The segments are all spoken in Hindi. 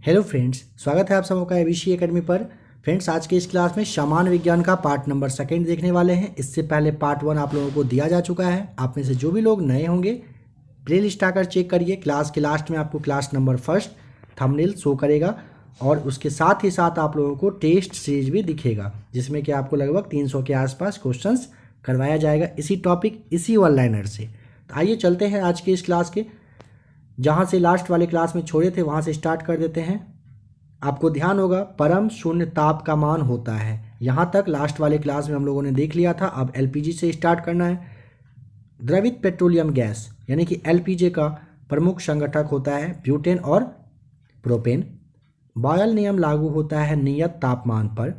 हेलो फ्रेंड्स, स्वागत है आप सबका एबीसी एकेडमी पर। फ्रेंड्स, आज के इस क्लास में सामान्य विज्ञान का पार्ट नंबर 2 देखने वाले हैं। इससे पहले पार्ट 1 आप लोगों को दिया जा चुका है। आप में से जो भी लोग नए होंगे प्ले लिस्ट आकर चेक करिए। क्लास के लास्ट में आपको क्लास नंबर 1 थंबनेल शो करेगा और उसके साथ ही साथ आप लोगों को टेस्ट सीरीज भी दिखेगा, जिसमें कि आपको लगभग 300 के आसपास क्वेश्चंस करवाया जाएगा इसी टॉपिक, इसी वन लाइनर से। तो आइए चलते हैं आज के इस क्लास के, जहाँ से लास्ट वाले क्लास में छोड़े थे वहाँ से स्टार्ट कर देते हैं। आपको ध्यान होगा परम शून्य ताप का मान होता है। यहाँ तक लास्ट वाले क्लास में हम लोगों ने देख लिया था। अब एलपीजी से स्टार्ट करना है। द्रवित पेट्रोलियम गैस यानी कि एलपीजी का प्रमुख संगठक होता है ब्यूटेन और प्रोपेन। बॉयल नियम लागू होता है नियत तापमान पर।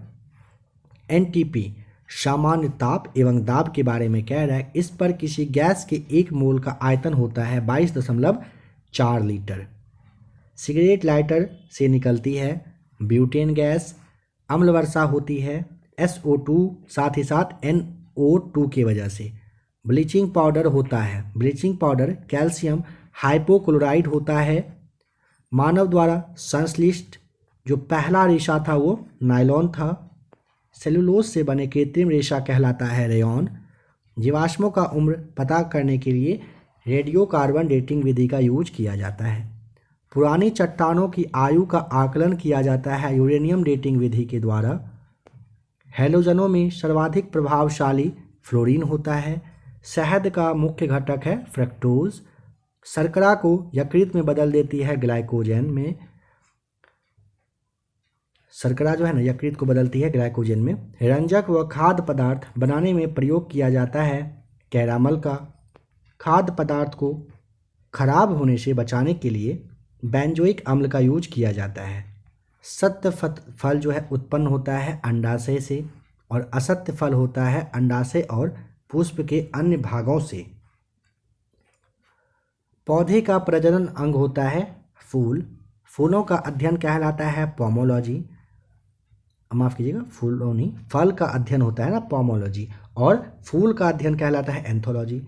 एनटीपी सामान्य ताप एवं दाब के बारे में कह रहा है। इस पर किसी गैस के 1 मोल का आयतन होता है 22.4 लीटर। सिगरेट लाइटर से निकलती है ब्यूटेन गैस। अम्ल वर्षा होती है SO2 साथ ही साथ NO2 की वजह से। ब्लीचिंग पाउडर होता है, ब्लीचिंग पाउडर कैल्शियम हाइपोक्लोराइड होता है। मानव द्वारा संश्लिष्ट जो पहला रेशा था वो नायलॉन था। सेलुलोज से बने कृत्रिम रेशा कहलाता है रेयॉन। जीवाश्मों का उम्र पता करने के लिए रेडियो कार्बन डेटिंग विधि का यूज किया जाता है। पुरानी चट्टानों की आयु का आकलन किया जाता है यूरेनियम डेटिंग विधि के द्वारा। हैलोजनों में सर्वाधिक प्रभावशाली फ्लोरीन होता है। शहद का मुख्य घटक है फ्रक्टोज। शर्करा को यकृत में बदल देती है ग्लाइकोजन में। शर्करा जो है ना यकृत को बदलती है ग्लाइकोजन में। रंजक व खाद्य पदार्थ बनाने में प्रयोग किया जाता है कैरामल का। खाद्य पदार्थ को खराब होने से बचाने के लिए बेंजोइक अम्ल का यूज किया जाता है। सत्य फल जो है उत्पन्न होता है अंडाशय से और असत्य फल होता है अंडाशय और पुष्प के अन्य भागों से। पौधे का प्रजनन अंग होता है फूल। फूलों का अध्ययन कहलाता है पोमोलॉजी। माफ कीजिएगा, फूलों नहीं, फल का अध्ययन होता है ना पोमोलॉजी, और फूल का अध्ययन कहलाता है एंथोलॉजी।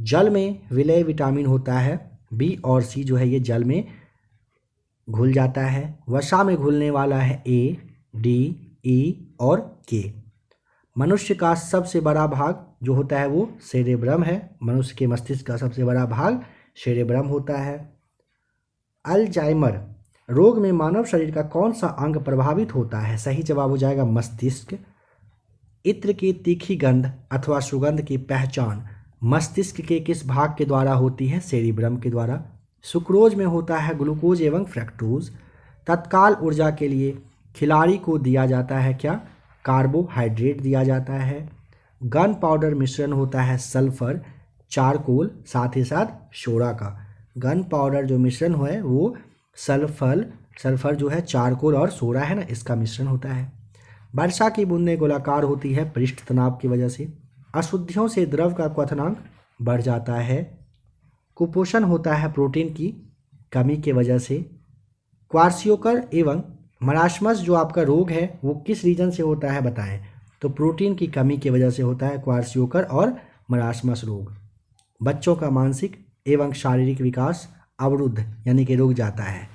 जल में विलय विटामिन होता है B और C जो है ये जल में घुल जाता है। वसा में घुलने वाला है A, D, E और K। मनुष्य का सबसे बड़ा भाग जो होता है वो सेरेब्रम है। मनुष्य के मस्तिष्क का सबसे बड़ा भाग सेरेब्रम होता है। अल्जाइमर रोग में मानव शरीर का कौन सा अंग प्रभावित होता है? सही जवाब हो जाएगा मस्तिष्क। इत्र की तीखी गंध अथवा सुगंध की पहचान मस्तिष्क के किस भाग के द्वारा होती है? सेरेब्रम के द्वारा। सुक्रोज में होता है ग्लूकोज एवं फ्रक्टोज। तत्काल ऊर्जा के लिए खिलाड़ी को दिया जाता है क्या? कार्बोहाइड्रेट दिया जाता है। गन पाउडर मिश्रण होता है सल्फर, चारकोल साथ ही साथ सोडा का। गन पाउडर जो मिश्रण है वो सल्फर जो है चारकोल और सोडा है ना, इसका मिश्रण होता है। वर्षा की बूंदें गोलाकार होती है पृष्ठ तनाव की वजह से। अशुद्धियों से द्रव का क्वथनांक बढ़ जाता है। कुपोषण होता है प्रोटीन की कमी के वजह से। क्वार्सियोकर एवं मरासमस जो आपका रोग है वो किस रीजन से होता है बताएं? तो प्रोटीन की कमी की वजह से होता है क्वार्सियोकर और मरासमस रोग। बच्चों का मानसिक एवं शारीरिक विकास अवरुद्ध यानी कि रुक जाता है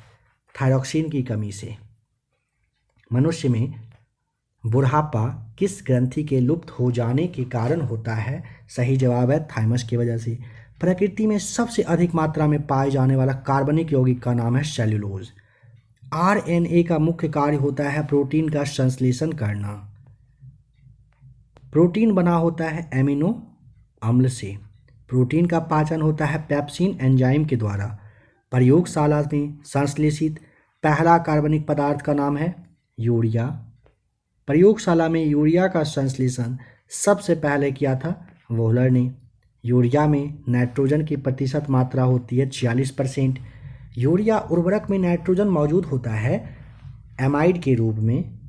थायरॉक्सिन की कमी से। मनुष्य में बुढ़ापा किस ग्रंथि के लुप्त हो जाने के कारण होता है? सही जवाब है थाइमस की वजह से। प्रकृति में सबसे अधिक मात्रा में पाए जाने वाला कार्बनिक यौगिक का नाम है सेल्यूलोज। RNA का मुख्य कार्य होता है प्रोटीन का संश्लेषण करना। प्रोटीन बना होता है एमिनो अम्ल से। प्रोटीन का पाचन होता है पेप्सिन एंजाइम के द्वारा। प्रयोगशाला में संश्लेषित पहला कार्बनिक पदार्थ का नाम है यूरिया। प्रयोगशाला में यूरिया का संश्लेषण सबसे पहले किया था वोहलर ने। यूरिया में नाइट्रोजन की प्रतिशत मात्रा होती है 46%। यूरिया उर्वरक में नाइट्रोजन मौजूद होता है एमाइड के रूप में।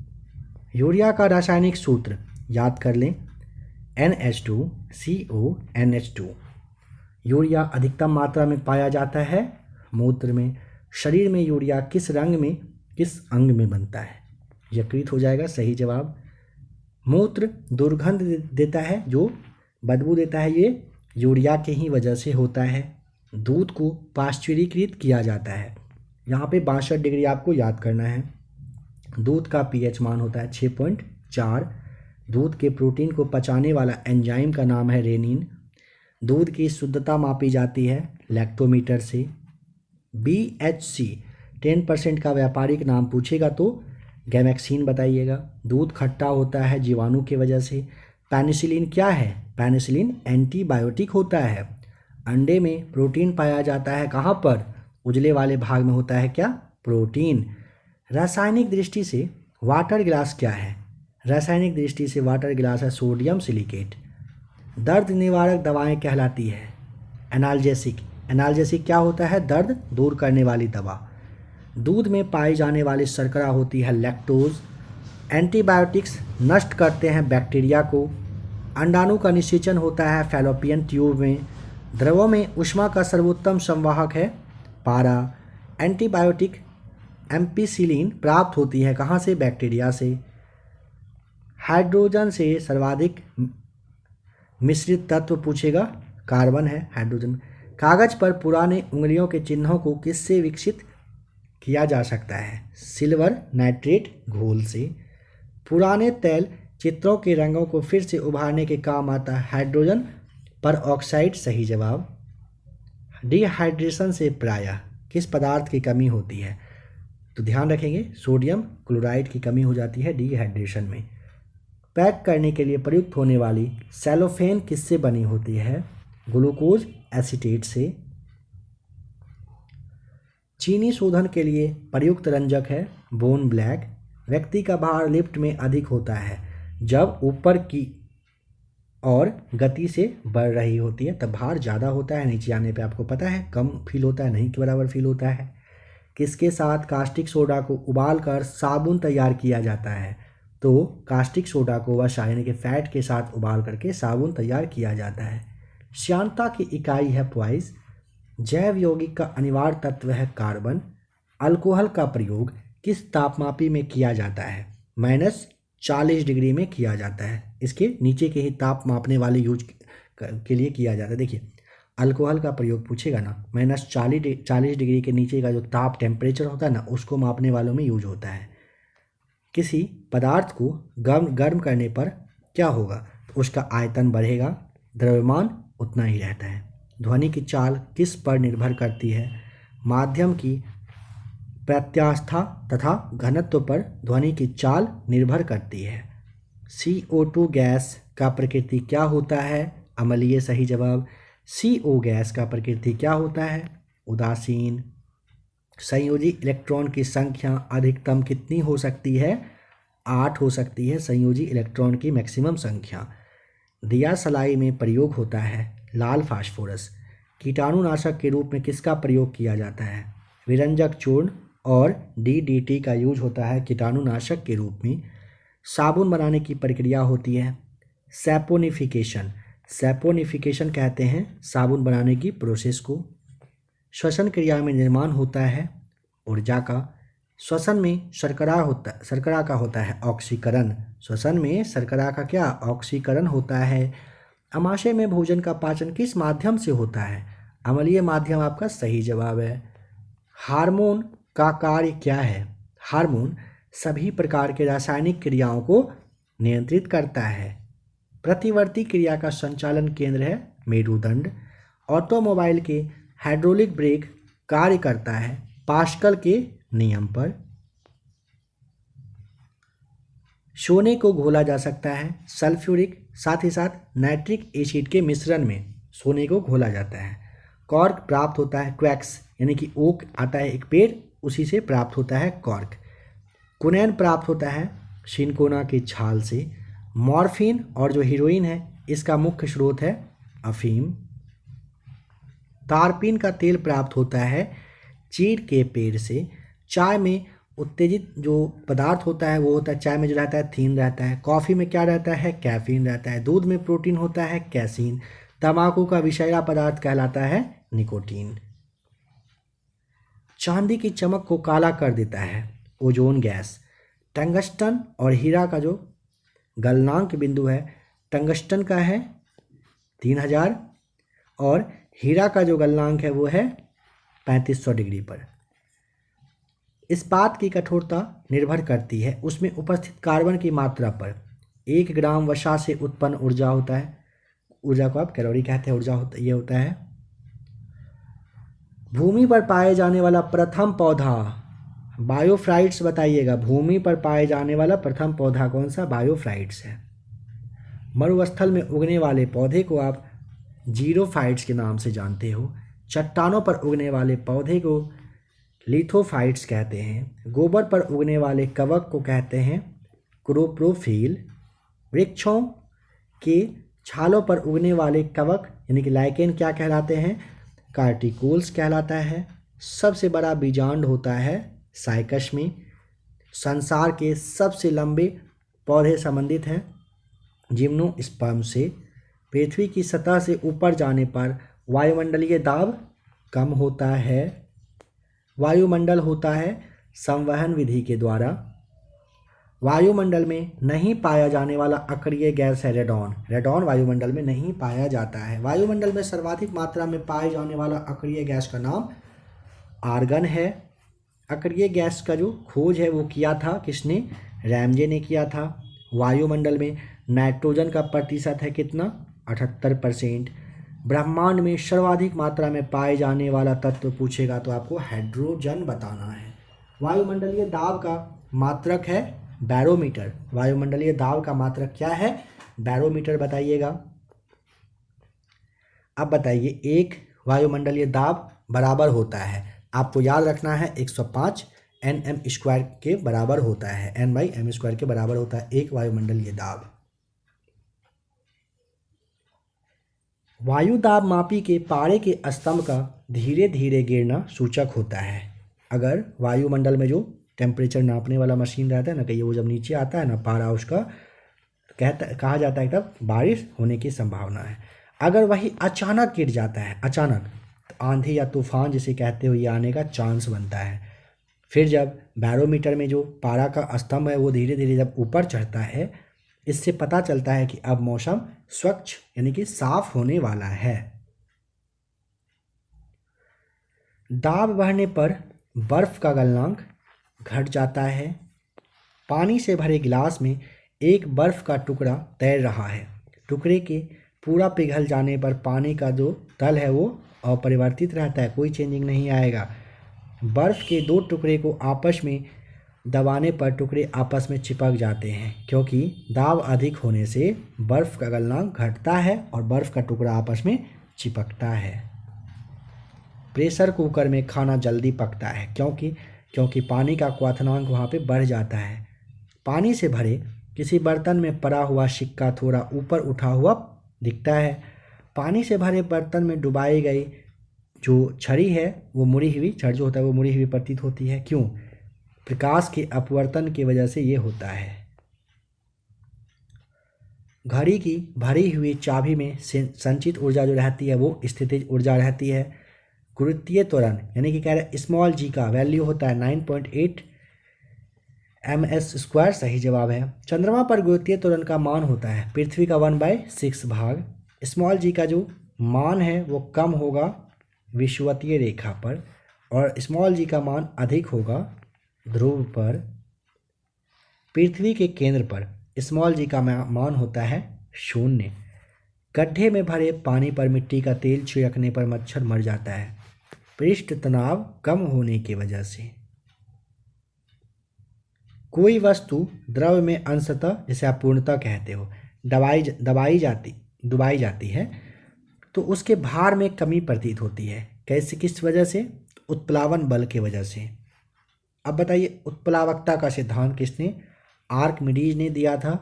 यूरिया का रासायनिक सूत्र याद कर लें NH2CONH2। यूरिया अधिकतम मात्रा में पाया जाता है मूत्र में। शरीर में यूरिया किस रंग में किस अंग में बनता है? यकृत हो जाएगा सही जवाब। मूत्र दुर्गंध देता है, जो बदबू देता है, ये यूरिया के ही वजह से होता है। दूध को पाश्चुरीकृत किया जाता है यहाँ पे 62 डिग्री आपको याद करना है। दूध का पीएच मान होता है 6.4। दूध के प्रोटीन को पचाने वाला एंजाइम का नाम है रेनिन। दूध की शुद्धता मापी जाती है लैक्टोमीटर से। BHC 10% का व्यापारिक नाम पूछेगा तो गैमेक्सिन बताइएगा। दूध खट्टा होता है जीवाणु की वजह से। पेनिसिलिन क्या है? पेनिसिलिन एंटीबायोटिक होता है। अंडे में प्रोटीन पाया जाता है कहाँ पर? उजले वाले भाग में होता है क्या? प्रोटीन। रासायनिक दृष्टि से वाटर ग्लास क्या है? रासायनिक दृष्टि से वाटर ग्लास है सोडियम सिलिकेट। दर्द निवारक दवाएं कहलाती है एनाल्जेसिक। एनाल्जेसिक क्या होता है? दर्द दूर करने वाली दवा। दूध में पाई जाने वाली शर्करा होती है लैक्टोज। एंटीबायोटिक्स नष्ट करते हैं बैक्टीरिया को। अंडाणु का निषेचन होता है फैलोपियन ट्यूब में। द्रवों में ऊष्मा का सर्वोत्तम संवाहक है पारा। एंटीबायोटिक एम्पिसिलिन प्राप्त होती है कहाँ से? बैक्टीरिया से। हाइड्रोजन से सर्वाधिक मिश्रित तत्व पूछेगा, कार्बन है हाइड्रोजन। कागज पर पुराने उंगलियों के चिन्हों को किससे विकसित किया जा सकता है? सिल्वर नाइट्रेट घोल से। पुराने तैल चित्रों के रंगों को फिर से उभारने के काम आता है हाइड्रोजन पर ऑक्साइड। सही जवाब। डिहाइड्रेशन से प्रायः किस पदार्थ की कमी होती है? तो ध्यान रखेंगे सोडियम क्लोराइड की कमी हो जाती है डिहाइड्रेशन में। पैक करने के लिए प्रयुक्त होने वाली सेलोफेन किससे बनी होती है? ग्लूकोज एसीटेट से। चीनी शोधन के लिए प्रयुक्त रंजक है बोन ब्लैक। व्यक्ति का भार लिफ्ट में अधिक होता है जब ऊपर की और गति से बढ़ रही होती है तब भार ज़्यादा होता है, नीचे आने पे आपको पता है कम फील होता है, नहीं के बराबर फील होता है। किसके साथ कास्टिक सोडा को उबालकर साबुन तैयार किया जाता है? तो कास्टिक सोडा को वसा यानी कि फैट के साथ उबाल करके साबुन तैयार किया जाता है। श्यानता की इकाई है पॉइस। जैव यौगिक का अनिवार्य तत्व है कार्बन। अल्कोहल का प्रयोग किस तापमापी में किया जाता है? -40 डिग्री में किया जाता है। इसके नीचे के ही ताप मापने वाले यूज के लिए किया जाता है। देखिए अल्कोहल का प्रयोग पूछेगा ना, -40 डिग्री के नीचे का जो ताप टेम्परेचर होता है ना उसको मापने वालों में यूज होता है। किसी पदार्थ को गर्म करने पर क्या होगा? तो उसका आयतन बढ़ेगा, द्रव्यमान उतना ही रहता है। ध्वनि की चाल किस पर निर्भर करती है? माध्यम की प्रत्यास्था तथा घनत्व पर ध्वनि की चाल निर्भर करती है। CO2 गैस का प्रकृति क्या होता है? अम्लीय। सही जवाब। CO गैस का प्रकृति क्या होता है? उदासीन। संयोजी इलेक्ट्रॉन की संख्या अधिकतम कितनी हो सकती है? 8 हो सकती है संयोजी इलेक्ट्रॉन की मैक्सिमम संख्या। दिया सलाई में प्रयोग होता है लाल फास्फोरस। कीटाणुनाशक के रूप में किसका प्रयोग किया जाता है? विरंजक चूर्ण और DDT का यूज होता है कीटाणुनाशक के रूप में। साबुन बनाने की प्रक्रिया होती है सैपोनिफिकेशन। सैपोनिफिकेशन कहते हैं साबुन बनाने की प्रोसेस को। श्वसन क्रिया में निर्माण होता है ऊर्जा का। श्वसन में शर्करा का होता है ऑक्सीकरण। श्वसन में शर्करा का क्या? ऑक्सीकरण होता है। अमाशय में भोजन का पाचन किस माध्यम से होता है? अम्लीय माध्यम आपका सही जवाब है। हार्मोन का कार्य क्या है? हार्मोन सभी प्रकार के रासायनिक क्रियाओं को नियंत्रित करता है। प्रतिवर्ती क्रिया का संचालन केंद्र है मेरुदंड। ऑटोमोबाइल के हाइड्रोलिक ब्रेक कार्य करता है पास्कल के नियम पर। सोने को घोला जा सकता है सल्फ्यूरिक साथ ही साथ नाइट्रिक एसिड के मिश्रण में सोने को घोला जाता है। कॉर्क प्राप्त होता है क्वैक्स यानी कि ओक आता है एक पेड़, उसी से प्राप्त होता है कॉर्क। कुनैन प्राप्त होता है सिनकोना की छाल से। मॉर्फिन और जो हीरोइन है इसका मुख्य स्रोत है अफीम। तारपीन का तेल प्राप्त होता है चीड़ के पेड़ से। चाय में उत्तेजित जो पदार्थ होता है वो होता है, चाय में जो रहता है थीन रहता है। कॉफ़ी में क्या रहता है? कैफीन रहता है। दूध में प्रोटीन होता है कैसीन। तंबाकू का विषैला पदार्थ कहलाता है निकोटीन। चांदी की चमक को काला कर देता है ओजोन गैस। टंगस्टन और हीरा का जो गलनांक बिंदु है टंगस्टन का है 3000 और हीरा का जो गलनांक है वो है 3500 डिग्री पर। इस्पात की कठोरता निर्भर करती है उसमें उपस्थित कार्बन की मात्रा पर। 1 ग्राम वसा से उत्पन्न ऊर्जा होता है, ऊर्जा को आप कैलोरी कहते हैं, ऊर्जा ये होता है। भूमि पर पाए जाने वाला प्रथम पौधा, बायोफाइट्स बताइएगा। भूमि पर पाए जाने वाला प्रथम पौधा कौन सा? बायोफाइट्स है। मरुस्थल में उगने वाले पौधे को आप जीरोफाइट्स के नाम से जानते हो। चट्टानों पर उगने वाले पौधे को लिथोफाइट्स कहते हैं। गोबर पर उगने वाले कवक को कहते हैं क्रोप्रोफिल। वृक्षों के छालों पर उगने वाले कवक यानी कि लाइकेन क्या कहलाते हैं? कार्टिकोल्स कहलाता है। सबसे बड़ा बीजांड होता है साइकस में। संसार के सबसे लंबे पौधे संबंधित हैं जिम्नोस्पर्म से। पृथ्वी की सतह से ऊपर जाने पर वायुमंडलीय दाब कम होता है। वायुमंडल होता है संवहन विधि के द्वारा। वायुमंडल में नहीं पाया जाने वाला अक्रिय गैस है रेडॉन। रेडॉन वायुमंडल में नहीं पाया जाता है। वायुमंडल में सर्वाधिक मात्रा में पाए जाने वाला अक्रिय गैस का नाम आर्गन है। अक्रिय गैस का जो खोज है वो किया था किसने? रैमजे ने किया था। वायुमंडल में नाइट्रोजन का प्रतिशत है कितना? 78%। ब्रह्मांड में सर्वाधिक मात्रा में पाए जाने वाला तत्व पूछेगा तो आपको हाइड्रोजन बताना है। वायुमंडलीय दाब का मात्रक है बैरोमीटर। वायुमंडलीय दाब का मात्रक क्या है? बैरोमीटर बताइएगा। अब बताइए, एक वायुमंडलीय दाब बराबर होता है, आपको याद रखना है 105 Nm² के बराबर होता है। N/m² के बराबर होता है एक वायुमंडलीय दाब। वायु दाब मापी के पारे के स्तंभ का धीरे धीरे गिरना सूचक होता है। अगर वायुमंडल में जो टेम्परेचर नापने वाला मशीन रहता है ना, कहिए वो जब नीचे आता है ना पारा, उसका कहा जाता है तब बारिश होने की संभावना है। अगर वही अचानक गिर जाता है, अचानक, तो आंधी या तूफान जिसे कहते हो ये आने का चांस बनता है। फिर जब बैरोमीटर में जो पारा का स्तंभ है वो धीरे धीरे जब ऊपर चढ़ता है, इससे पता चलता है कि अब मौसम स्वच्छ यानी कि साफ होने वाला है। दाब बढ़ने पर बर्फ का गलनांक घट जाता है। पानी से भरे गिलास में एक बर्फ का टुकड़ा तैर रहा है। टुकड़े के पूरा पिघल जाने पर पानी का जो तल है वो अपरिवर्तित रहता है, कोई चेंजिंग नहीं आएगा। बर्फ के दो टुकड़े को आपस में दबाने पर टुकड़े आपस में चिपक जाते हैं, क्योंकि दाब अधिक होने से बर्फ का गलनांक घटता है और बर्फ का टुकड़ा आपस में चिपकता है। प्रेशर कुकर में खाना जल्दी पकता है क्योंकि पानी का क्वथनांक वहाँ पे बढ़ जाता है। पानी से भरे किसी बर्तन में पड़ा हुआ सिक्का थोड़ा ऊपर उठा हुआ दिखता है। पानी से भरे बर्तन में डुबाई गई जो छड़ी है वो मुड़ी हुई, छड़ जो होता है वो मुड़ी हुई प्रतीत होती है। क्यों? प्रकाश के अपवर्तन की वजह से ये होता है। घड़ी की भरी हुई चाबी में संचित ऊर्जा जो रहती है वो स्थितिज ऊर्जा रहती है। गुरुत्वीय त्वरण यानी कि कह रहे स्मॉल जी का वैल्यू होता है 9.8 ms², सही जवाब है। चंद्रमा पर गुरुत्वीय त्वरण का मान होता है पृथ्वी का 1/6 भाग। स्मॉल जी का जो मान है वो कम होगा विषुवतीय रेखा पर और स्मॉल जी का मान अधिक होगा ध्रुव पर। पृथ्वी के केंद्र पर स्मॉल जी का मान होता है 0। गड्ढे में भरे पानी पर मिट्टी का तेल छिड़कने पर मच्छर मर जाता है पृष्ठ तनाव कम होने की वजह से। कोई वस्तु द्रव में अंशतः, जिसे आप पूर्णतः कहते हो, दबाई जाती है तो उसके भार में कमी प्रतीत होती है। कैसे, किस वजह से? उत्प्लावन बल की वजह से। अब बताइए, उत्प्लावकता का सिद्धांत किसने? आर्किमिडीज ने दिया था।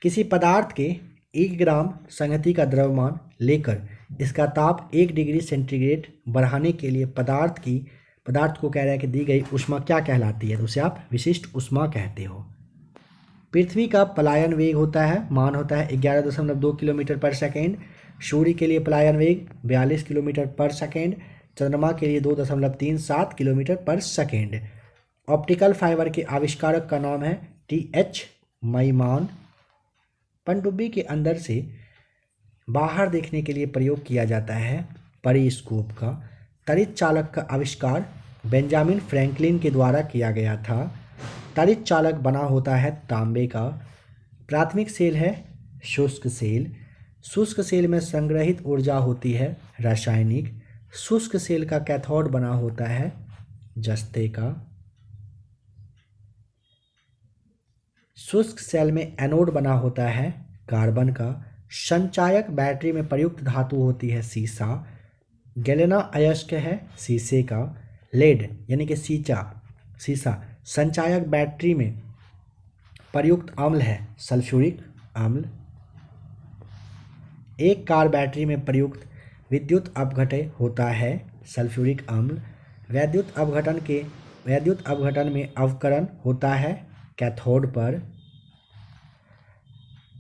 किसी पदार्थ के 1 ग्राम संहति का द्रव्यमान लेकर इसका ताप 1 डिग्री सेंटीग्रेड बढ़ाने के लिए पदार्थ को कह रहा है कि दी गई ऊष्मा क्या कहलाती है? तो उसे आप विशिष्ट ऊष्मा कहते हो। पृथ्वी का पलायन वेग होता है, मान होता है 11.2 किलोमीटर पर सेकेंड। सूर्य के लिए पलायन वेग 42 किलोमीटर पर सेकेंड। चंद्रमा के लिए 2.37 किलोमीटर पर सेकेंड। ऑप्टिकल फाइबर के आविष्कारक का नाम है TH मैमान। पनडुब्बी के अंदर से बाहर देखने के लिए प्रयोग किया जाता है परिस्कोप का। तड़ित चालक का आविष्कार बेंजामिन फ्रैंकलिन के द्वारा किया गया था। त्वरित चालक बना होता है तांबे का। प्राथमिक सेल है शुष्क सेल। शुष्क सेल में संग्रहित ऊर्जा होती है रासायनिक। शुष्क सेल का कैथोड बना होता है जस्ते का। शुष्क सेल में एनोड बना होता है कार्बन का। संचायक बैटरी में प्रयुक्त धातु होती है सीसा। गैलेना अयस्क है शीशे का। लेड यानी कि सीसा संचायक बैटरी में प्रयुक्त अम्ल है सल्फ्यूरिक अम्ल। एक कार बैटरी में प्रयुक्त विद्युत अपघटय होता है सल्फ्यूरिक अम्ल। वैद्युत अपघटन में अवकरण होता है कैथोड पर।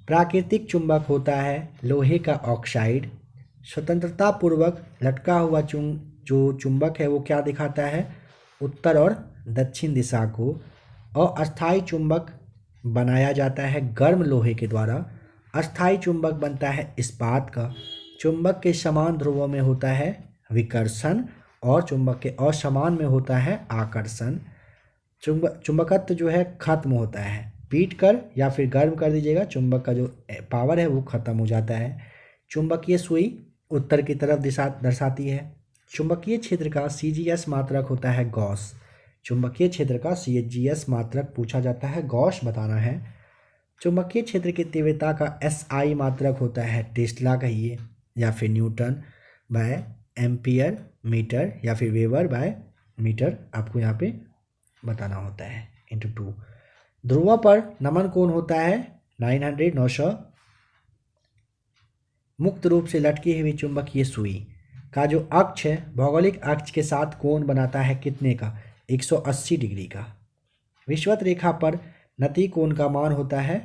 प्राकृतिक चुंबक होता है लोहे का ऑक्साइड। स्वतंत्रता पूर्वक लटका हुआ जो चुंबक है वो क्या दिखाता है उत्तर और दक्षिण दिशा को। अस्थायी चुंबक बनाया जाता है गर्म लोहे के द्वारा। अस्थायी चुंबक बनता है इस्पात का। चुंबक के समान ध्रुवों में होता है विकर्षण और चुंबक के असमान में होता है आकर्षण। चुंबकत्व जो है खत्म होता है। पीट कर या फिर गर्म कर दीजिएगा, चुंबक का जो पावर है वो खत्म हो जाता है। चुंबकीय सुई उत्तर की तरफ दिशा दर्शाती है। चुंबकीय क्षेत्र का CGS मात्रक होता है गॉस। चुंबकीय क्षेत्र का CGS मात्रक पूछा जाता है, गॉस बताना है। चुंबकीय क्षेत्र की तीव्रता का SI मात्रक होता है टेस्ला कहिए या फिर न्यूटन बाय एम्पियर मीटर या फिर वेबर बाय मीटर आपको यहाँ पे बताना होता है इंटू 2। ध्रुवों पर नमन कोण होता है 900 मुक्त रूप से लटकी हुई चुंबकीय सुई का जो अक्ष है भौगोलिक अक्ष के साथ कोण बनाता है कितने का 180 डिग्री का। विषुवत रेखा पर नति कोण का मान होता है।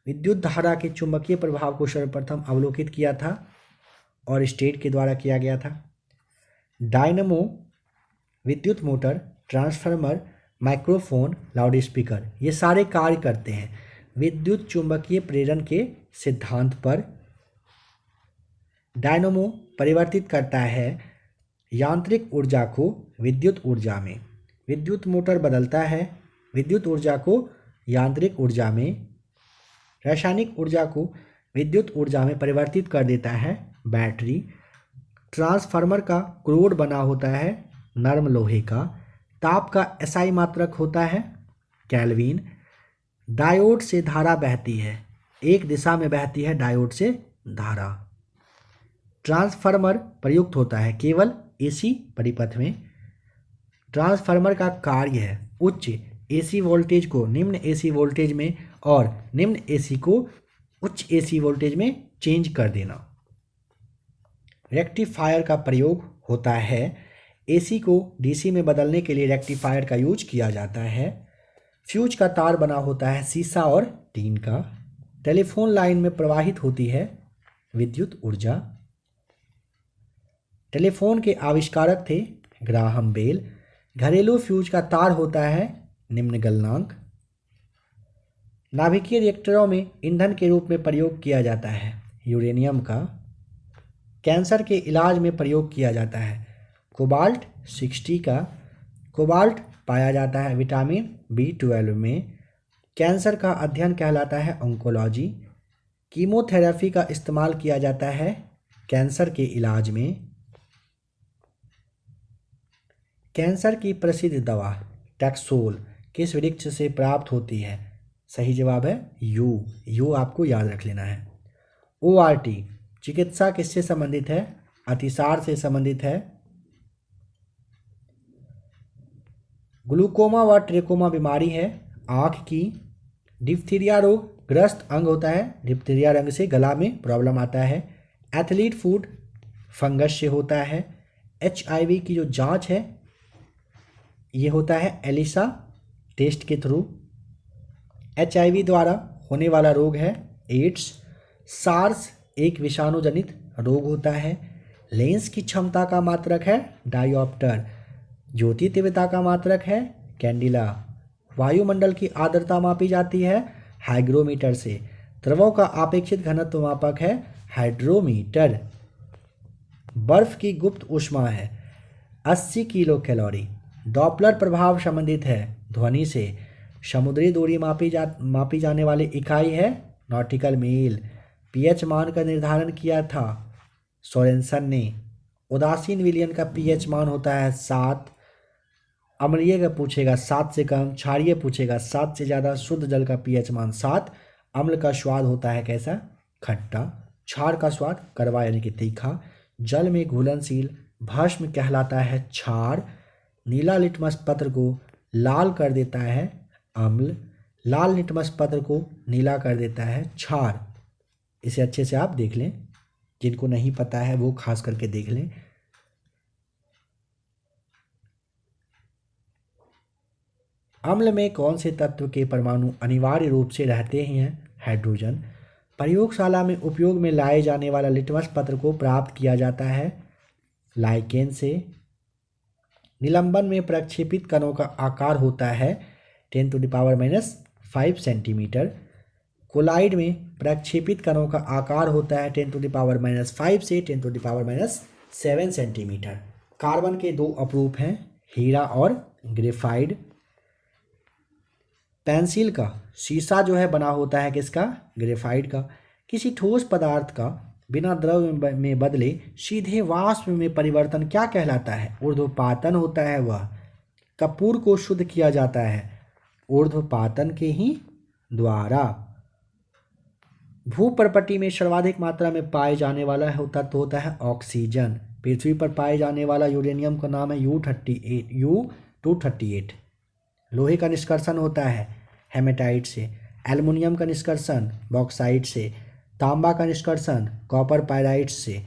विद्युत धारा के चुंबकीय प्रभाव को सर्वप्रथम अवलोकित किया था और स्टेट के द्वारा किया गया था। डायनमो विद्युत motor transformer microphone loud speaker ये सारे कार्य करते हैं विद्युत चुंबकीय प्रेरण के सिद्धांत पर। डायनमो परिवर्तित करता है यांत्रिक ऊर्जा को विद्युत ऊर्जा में। विद्युत मोटर बदलता है विद्युत ऊर्जा को यांत्रिक ऊर्जा में। रासायनिक ऊर्जा को विद्युत ऊर्जा में परिवर्तित कर देता है बैटरी। ट्रांसफार्मर का क्रोड बना होता है नरम लोहे का। ताप का SI मात्रक होता है केल्विन। डायोड से धारा बहती है, एक दिशा में बहती है डायोड से धारा। ट्रांसफार्मर प्रयुक्त होता है केवल AC परिपथ में। ट्रांसफार्मर का कार्य है उच्च AC वोल्टेज को निम्न AC वोल्टेज में और निम्न AC को उच्च AC वोल्टेज में चेंज कर देना। रेक्टिफायर का प्रयोग होता है AC को DC में बदलने के लिए रेक्टिफायर का यूज किया जाता है। फ्यूज का तार बना होता है सीसा और टीन का। टेलीफोन लाइन में प्रवाहित होती है विद्युत ऊर्जा। टेलीफोन के आविष्कारक थे ग्राहम बेल। घरेलू फ्यूज का तार होता है निम्न गलनांक। नाभिकीय रिएक्टरों में ईंधन के रूप में प्रयोग किया जाता है यूरेनियम का। कैंसर के इलाज में प्रयोग किया जाता है कोबाल्ट 60 का। कोबाल्ट पाया जाता है विटामिन B12 में। कैंसर का अध्ययन कहलाता है ऑन्कोलॉजी। कीमोथेरेपी का इस्तेमाल किया जाता है कैंसर के इलाज में। कैंसर की प्रसिद्ध दवा टैक्सोल किस वृक्ष से प्राप्त होती है? सही जवाब है यू आपको याद रख लेना है। ORT चिकित्सा किससे संबंधित है? अतिसार से संबंधित है। ग्लूकोमा व ट्रेकोमा बीमारी है आँख की। डिप्थीरिया रोग ग्रस्त अंग होता है। डिप्थीरिया रंग से गला में प्रॉब्लम आता है। एथलीट फूड फंगस से होता है। HIV की जो जांच है ये होता है एलिसा टेस्ट के थ्रू। HIV द्वारा होने वाला रोग है एड्स। सार्स एक विषाणु जनित रोग होता है। लेंस की क्षमता का मात्रक है डायोप्टर। ज्योति तीव्रता का मात्रक है कैंडिला। वायुमंडल की आर्द्रता मापी जाती है हाइग्रोमीटर से। द्रवों का आपेक्षित घनत्व मापक है हाइड्रोमीटर। बर्फ की गुप्त ऊष्मा है 80 किलो कैलोरी। डॉपलर प्रभाव संबंधित है ध्वनि से। समुद्री दूरी मापी जाने वाली इकाई है नॉटिकल मील। पीएच मान का निर्धारण किया था सोरेनसन ने। उदासीन विलयन का पीएच मान होता है 7। अम्लीय का पूछेगा 7 से कम, क्षारीय पूछेगा 7 से ज़्यादा। शुद्ध जल का पीएच मान 7। अम्ल का स्वाद होता है कैसा? खट्टा। क्षार का स्वाद कड़वा यानी कि तीखा। जल में घुलनशील भस्म कहलाता है क्षार। नीला लिटमस पत्र को लाल कर देता है अम्ल। लाल लिटमस पत्र को नीला कर देता है क्षार। इसे अच्छे से आप देख लें, जिनको नहीं पता है वो खास करके देख लें। अम्ल में कौन से तत्व के परमाणु अनिवार्य रूप से रहते हैं? हाइड्रोजन। प्रयोगशाला में उपयोग में लाए जाने वाला लिटमस पत्र को प्राप्त किया जाता है लाइकेन से। निलंबन में प्रक्षेपित कणों का आकार होता है 10⁻⁻5 सेंटीमीटर। कोलाइड में प्रक्षेपित कणों का आकार होता है 10⁻⁻5 से 10⁻⁻7 सेंटीमीटर। कार्बन के दो अपरूप हैं हीरा और ग्रेफाइड। पेंसिल का शीशा जो है बना होता है किसका? ग्रेफाइट का। किसी ठोस पदार्थ का बिना द्रव में बदले सीधे वाष्प में परिवर्तन क्या कहलाता है? ऊर्ध्वपातन होता है वह। कपूर को शुद्ध किया जाता है ऊर्ध्वपातन के ही द्वारा। भूपर्पटी में सर्वाधिक मात्रा में पाए जाने वाला तत्व होता है ऑक्सीजन। पृथ्वी पर पाए जाने वाला यूरेनियम का नाम है U-238। लोहे का निष्कर्षण होता है हेमेटाइट से। एल्युमिनियम का निष्कर्षण बॉक्साइट से। तांबा का निष्कर्षण कॉपर पायराइट से।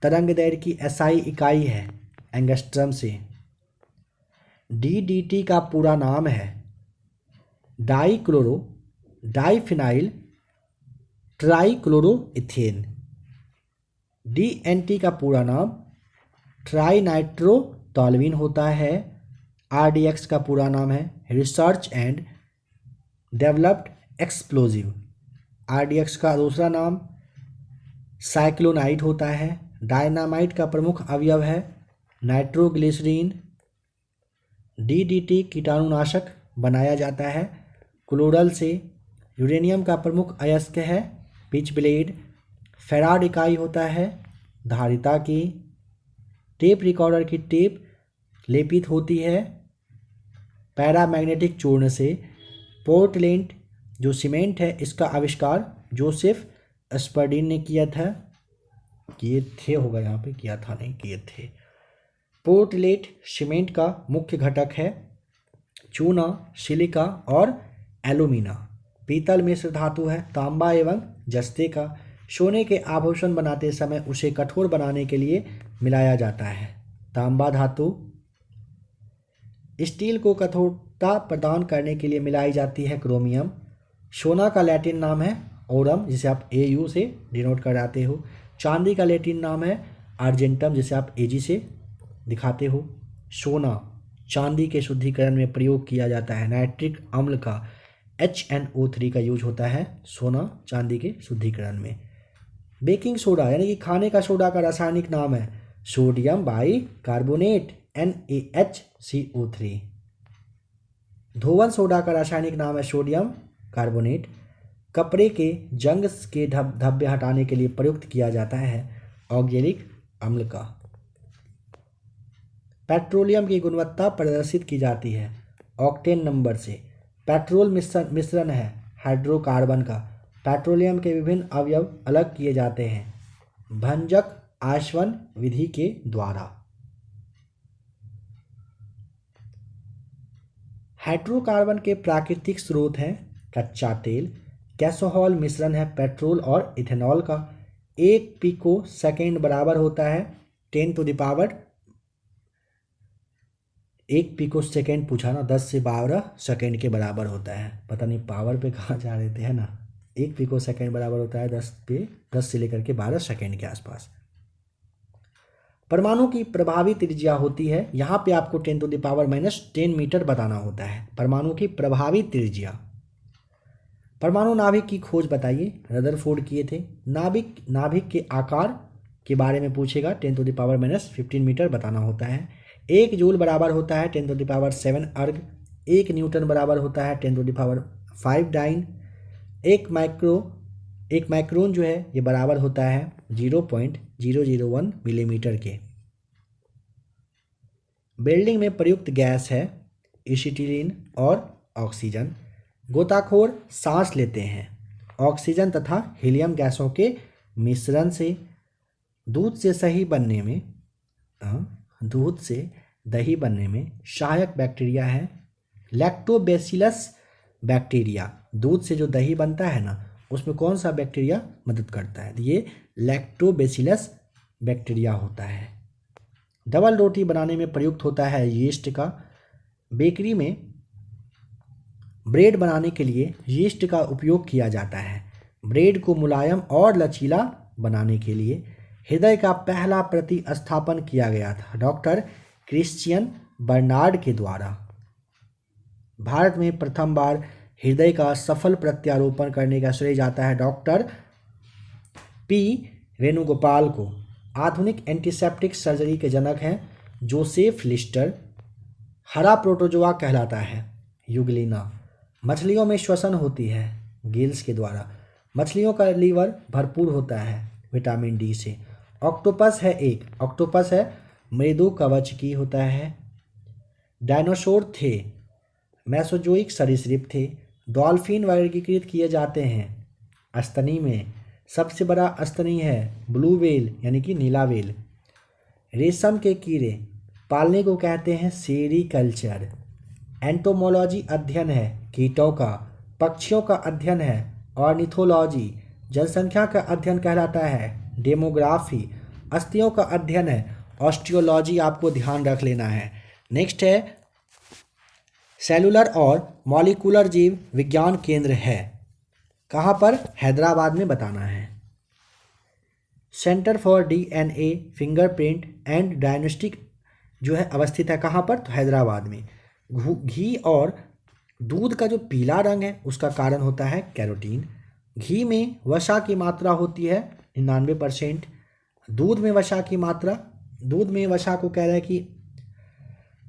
तरंग दैर्घ्य की एसआई इकाई है एंगस्ट्रम से। डीडीटी का पूरा नाम है डाइक्लोरो डाइफिनाइल ट्राइक्लोरोइथेन। डीएनटी का पूरा नाम ट्राइनाइट्रोटॉल्यूइन होता है। आरडीएक्स का पूरा नाम है research and developed explosive. RDX का दूसरा नाम साइक्लोनाइट होता है। डायनामाइट का प्रमुख अवयव है नाइट्रोग्लिसरीन। डीडीटी कीटाणुनाशक बनाया जाता है क्लोरल से। यूरेनियम का प्रमुख अयस्क है पिच ब्लेड। फेराड इकाई होता है धारिता की। टेप रिकॉर्डर की टेप लेपित होती है पैरामैग्नेटिक चूर्ण से। पोर्टलैंड जो सीमेंट है इसका आविष्कार जोसेफ स्पर्डिन ने किया था। किए थे होगा यहाँ पे, किया था नहीं, किए थे। पोर्टलैंड सीमेंट का मुख्य घटक है चूना, सिलिका और एल्यूमिना। पीतल मिश्र धातु है तांबा एवं जस्ते का। सोने के आभूषण बनाते समय उसे कठोर बनाने के लिए मिलाया जाता है तांबा धातु। स्टील को कठोरता प्रदान करने के लिए मिलाई जाती है क्रोमियम। सोना का लैटिन नाम है ओरम, जिसे आप AU से डिनोट कराते हो। चांदी का लैटिन नाम है आर्जेंटम, जिसे आप AG से दिखाते हो। सोना चांदी के शुद्धिकरण में प्रयोग किया जाता है। नाइट्रिक अम्ल का HNO3 का यूज होता है सोना चांदी के शुद्धिकरण में। बेकिंग सोडा यानी कि खाने का सोडा का रासायनिक नाम है सोडियम बाइकार्बोनेट NaHCO3। धोवन सोडा का रासायनिक नाम है सोडियम कार्बोनेट। कपड़े के जंग के धब्बे हटाने के लिए प्रयुक्त किया जाता है ऑक्जेलिक अम्ल का। पेट्रोलियम की गुणवत्ता प्रदर्शित की जाती है ऑक्टेन नंबर से। पेट्रोल मिश्रण है हाइड्रोकार्बन का। पेट्रोलियम के विभिन्न अवयव अलग किए जाते हैं भंजक आसवन विधि के द्वारा। हाइड्रोकार्बन के प्राकृतिक स्रोत हैं कच्चा तेल। गैसोहॉल मिश्रण है पेट्रोल और इथेनॉल का। 1 पिको सेकेंड बराबर होता है 1 पिको सेकेंड पूछा ना, 10 से 12 सेकेंड के बराबर होता है। पता नहीं पावर पे कहाँ जा रहे थे, है ना। 1 पिको सेकेंड बराबर होता है 10 से लेकर के 12 सेकेंड के आसपास। परमाणु की प्रभावी त्रिज्या होती है, यहाँ पे आपको 10⁻⁻10 मीटर बताना होता है परमाणु की प्रभावी त्रिज्या। परमाणु नाभिक की खोज बताइए, रदरफोर्ड किए थे। नाभिक के आकार के बारे में पूछेगा 10⁻15 मीटर बताना होता है। 1 जूल बराबर होता है 10⁻7 अर्ग। 1 न्यूटन बराबर होता है 10⁵ डाइन। एक माइक्रोन जो है ये बराबर होता है 0.001 मिलीमीटर के। बिल्डिंग में प्रयुक्त गैस है एसिटिलीन और ऑक्सीजन। गोताखोर सांस लेते हैं ऑक्सीजन तथा हीलियम गैसों के मिश्रण से। दूध से दही बनने में सहायक बैक्टीरिया है लैक्टोबैसिलस बैक्टीरिया। दूध से जो दही बनता है ना उसमें कौन सा बैक्टीरिया मदद करता है? ये लैक्टोबैसिलस बैक्टीरिया होता है। डबल रोटी बनाने में प्रयुक्त होता है यीस्ट का। बेकरी में ब्रेड बनाने के लिए यीस्ट का उपयोग किया जाता है। ब्रेड को मुलायम और लचीला बनाने के लिए हृदय का पहला प्रतिस्थापन किया गया था डॉक्टर क्रिश्चियन बर्नार्ड के द्वारा। भारत में प्रथम बार हृदय का सफल प्रत्यारोपण करने का श्रेय जाता है डॉक्टर पी वेणुगोपाल को। आधुनिक एंटीसेप्टिक सर्जरी के जनक हैं जोसेफ लिस्टर। हरा प्रोटोजोआ कहलाता है यूग्लिना। मछलियों में श्वसन होती है गिल्स के द्वारा। मछलियों का लीवर भरपूर होता है विटामिन डी से। ऑक्टोपस है मृदु कवच की होता है। डायनासोर थे मेसोजोइक सरीसृप थे। डॉल्फिन वर्गीकृत किए जाते हैं स्तनी में। सबसे बड़ा स्तनी है ब्लू व्हेल यानी कि नीला व्हेल। रेशम के कीड़े पालने को कहते हैं सेरीकल्चर। एंटोमोलॉजी अध्ययन है कीटों का। पक्षियों का अध्ययन है ऑर्निथोलॉजी। जनसंख्या का अध्ययन कहलाता है डेमोग्राफी। अस्थियों का अध्ययन है ऑस्टियोलॉजी। आपको ध्यान रख लेना है। नेक्स्ट है सेलुलर और मॉलिक्यूलर जीव विज्ञान केंद्र है कहाँ पर? हैदराबाद में बताना है। Centre for DNA fingerprint and diagnostic जो है अवस्थित है कहाँ पर? तो हैदराबाद में। घी और दूध का जो पीला रंग है उसका कारण होता है कैरोटीन। घी में वसा की मात्रा होती है 99%। दूध में वसा को कह रहा है कि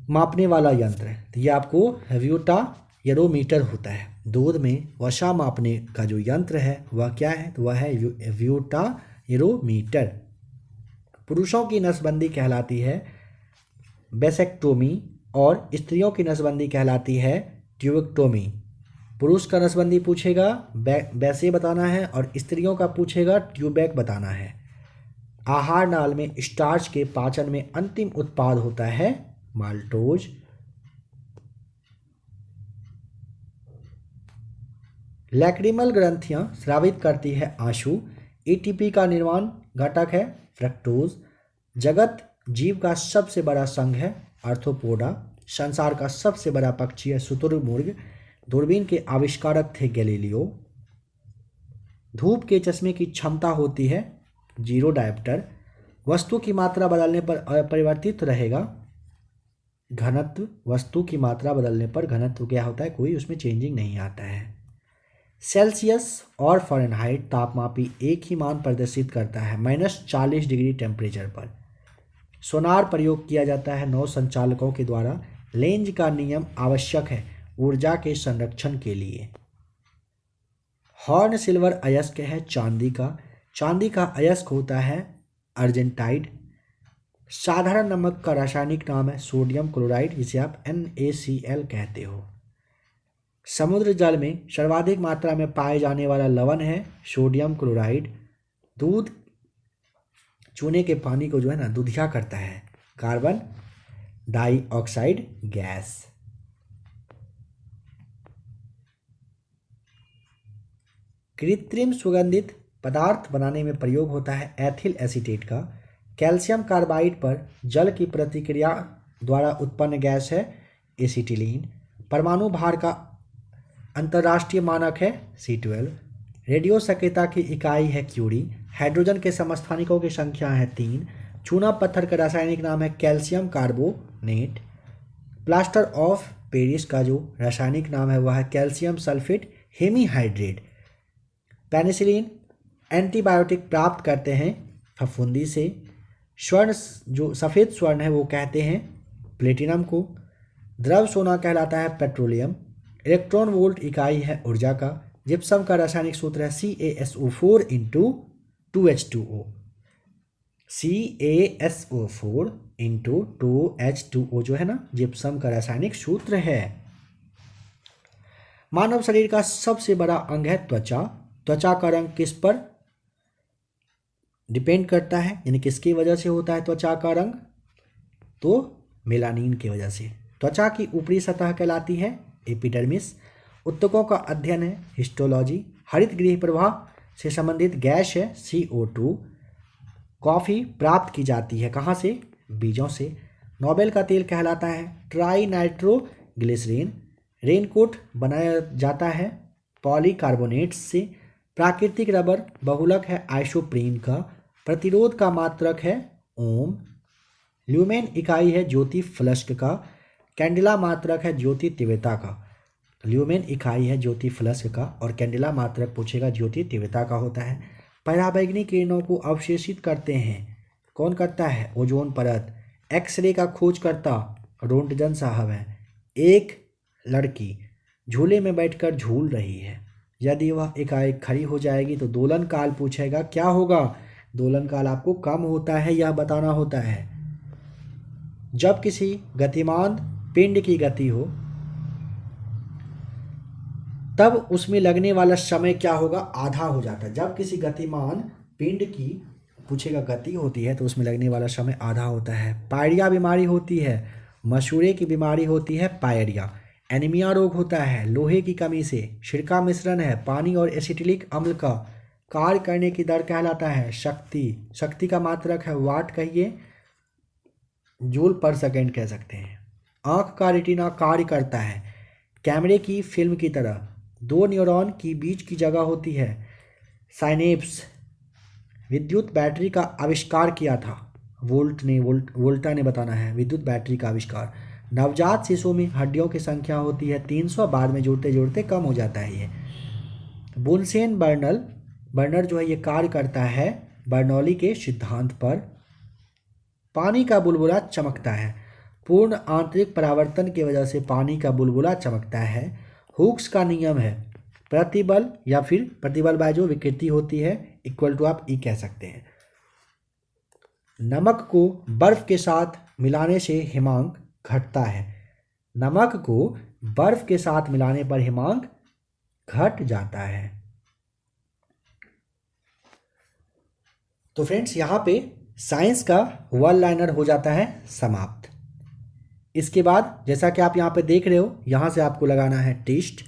मापने वाला यंत्र है तो ये आपको व्यूटायरोमीटर होता है। दूध में वसा मापने का जो यंत्र है वह क्या है? तो वह है व्यूटायरोमीटर। पुरुषों की नसबंदी कहलाती है वेसेक्टोमी और स्त्रियों की नसबंदी कहलाती है ट्यूबेक्टोमी। पुरुष का नसबंदी पूछेगा वैसे बताना है और स्त्रियों का पूछेगा ट्यूबैक बताना है। आहार नाल में स्टार्च के पाचन में अंतिम उत्पाद होता है माल्टोज। लैक्रिमल ग्रंथियां स्रावित करती है आंसू। एटीपी का निर्माण घटक है फ्रक्टोज। जगत जीव का सबसे बड़ा संघ है आर्थ्रोपोडा। संसार का सबसे बड़ा पक्षी है शुतुरमुर्ग। दूरबीन के आविष्कारक थे गैलीलियो। धूप के चश्मे की क्षमता होती है 0 डायप्टर। वस्तु की मात्रा बदलने पर अपरिवर्तित रहेगा घनत्व। वस्तु की मात्रा बदलने पर घनत्व क्या होता है? कोई उसमें चेंजिंग नहीं आता है। सेल्सियस और फ़ारेनहाइट तापमापी एक ही मान प्रदर्शित करता है -40 डिग्री टेम्परेचर पर। सोनार प्रयोग किया जाता है नौ संचालकों के द्वारा। लेंज का नियम आवश्यक है ऊर्जा के संरक्षण के लिए। हॉर्न सिल्वर अयस्क है चांदी का अयस्क होता है अर्जेंटाइड। साधारण नमक का रासायनिक नाम है सोडियम क्लोराइड जिसे आप NaCl कहते हो। समुद्र जल में सर्वाधिक मात्रा में पाए जाने वाला लवण है सोडियम क्लोराइड। दूध चूने के पानी को जो है ना दुधिया करता है कार्बन डाइऑक्साइड गैस। कृत्रिम सुगंधित पदार्थ बनाने में प्रयोग होता है एथिल एसीटेट का। कैल्शियम कार्बाइड पर जल की प्रतिक्रिया द्वारा उत्पन्न गैस है एसिटिलीन। परमाणु भार का अंतर्राष्ट्रीय मानक है C12। रेडियो सक्रियता की इकाई है क्यूरी। हाइड्रोजन के समस्थानिकों की संख्या है 3। चूना पत्थर का रासायनिक नाम है calcium carbonate. Plaster of Paris का जो रासायनिक नाम है वह है calcium sulphate hemihydrate. Penicillin antibiotic प्राप्त करते हैं फफूंदी से। स्वर्ण जो सफ़ेद स्वर्ण है वो कहते हैं प्लेटिनम को। द्रव सोना कहलाता है पेट्रोलियम। इलेक्ट्रॉन वोल्ट इकाई है ऊर्जा का। जिप्सम का रासायनिक सूत्र है CaSO4 into 2H2O। CaSO4 into 2H2O जो है ना, जिप्सम का रासायनिक सूत्र है। मानव शरीर का सबसे बड़ा अंग है त्वचा। त्वचा का रंग किस पर डिपेंड करता है, यानी किसकी वजह से होता है त्वचा का रंग? तो मेलानिन की वजह से। त्वचा की ऊपरी सतह कहलाती है एपिडर्मिस। ऊतकों का अध्ययन है हिस्टोलॉजी। हरित गृह प्रवाह से संबंधित गैस है CO2। कॉफ़ी प्राप्त की जाती है कहाँ से? बीजों से। नोबेल का तेल कहलाता है ट्राई नाइट्रोग्लिसरीन। रेनकोट बनाया जाता है पॉलीकार्बोनेट्स से। प्राकृतिक रबर बहुलक है आइसोप्रीन का। प्रतिरोध का मात्रक है ओम। ल्यूमेन इकाई है ज्योति फ्लक्स का। कैंडेला मात्रक है ज्योति तीव्रता का। ल्यूमेन इकाई है ज्योति फ्लक्स का और कैंडेला मात्रक पूछेगा ज्योति तीव्रता का होता है। पराबैंगनी किरणों को अवशेषित करते हैं, कौन करता है? ओजोन परत। एक्सरे का खोजकर्ता रोंटगन साहब है। एक लड़की झूले में बैठकर झूल रही है। यदि वह एकाएक खड़ी हो जाएगी तो दोलन काल पूछेगा, क्या होगा? दोलन काल आपको कम होता है यह बताना होता है। जब किसी गतिमान पिंड की गति हो तब उसमें लगने वाला समय क्या होगा? आधा हो जाता है। जब किसी गतिमान पिंड की पूछेगा गति होती है तो उसमें लगने वाला समय आधा होता है। पायरिया बीमारी होती है, मशूरे की बीमारी होती है पायरिया। एनीमिया रोग होता है लोहे की कमी से। सिरका मिश्रण है पानी और एसिटिलिक अम्ल का। कार्य करने की दर कहलाता है शक्ति। शक्ति का मात्रक है वाट कहिए, जूल पर सेकेंड कह सकते हैं। आँख का रेटिना कार्य करता है कैमरे की फिल्म की तरह। दो न्यूरॉन की बीच की जगह होती है साइनेप्स। विद्युत बैटरी का आविष्कार किया था वोल्टा ने बताना है विद्युत बैटरी का आविष्कार। नवजात शिशुओं में हड्डियों की संख्या होती है 300, बाद में जुड़ते जुड़ते कम हो जाता है ये। बुनसेन बर्नर जो है ये कार्य करता है बर्नौली के सिद्धांत पर। पानी का बुलबुला चमकता है। पूर्ण आंतरिक परावर्तन की वजह से पानी का बुलबुला चमकता है। हुक्स का नियम है प्रतिबल या फिर प्रतिबल बाय जो विकृति होती है इक्वल टू आप ई कह सकते हैं। नमक को बर्फ के साथ मिलाने से हिमांक घटता है। नमक को बर्फ के साथ मिलाने पर हिमांक घट जाता है। तो फ्रेंड्स यहाँ पे साइंस का वन लाइनर हो जाता है समाप्त। इसके बाद जैसा कि आप यहाँ पे देख रहे हो, यहाँ से आपको लगाना है टेस्ट।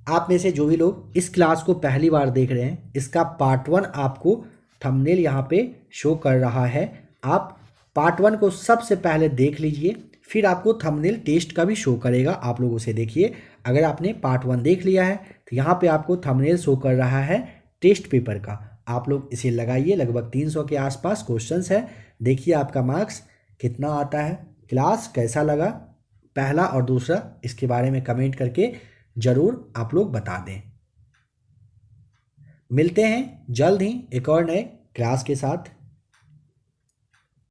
आप में से जो भी लोग इस क्लास को पहली बार देख रहे हैं, इसका पार्ट 1 आपको थंबनेल यहाँ पे शो कर रहा है। आप पार्ट 1 को सबसे पहले देख लीजिए, फिर आपको थंबनेल टेस्ट का भी शो करेगा। आप लोग उसे देखिए। अगर आपने पार्ट 1 देख लिया है तो यहाँ पे आपको थंबनेल शो कर रहा है टेस्ट पेपर का। आप लोग इसे लगाइए। लगभग 300 के आसपास क्वेश्चंस है। देखिए आपका मार्क्स कितना आता है। क्लास कैसा लगा पहला और दूसरा, इसके बारे में कमेंट करके ज़रूर आप लोग बता दें। मिलते हैं जल्द ही एक और नए क्लास के साथ।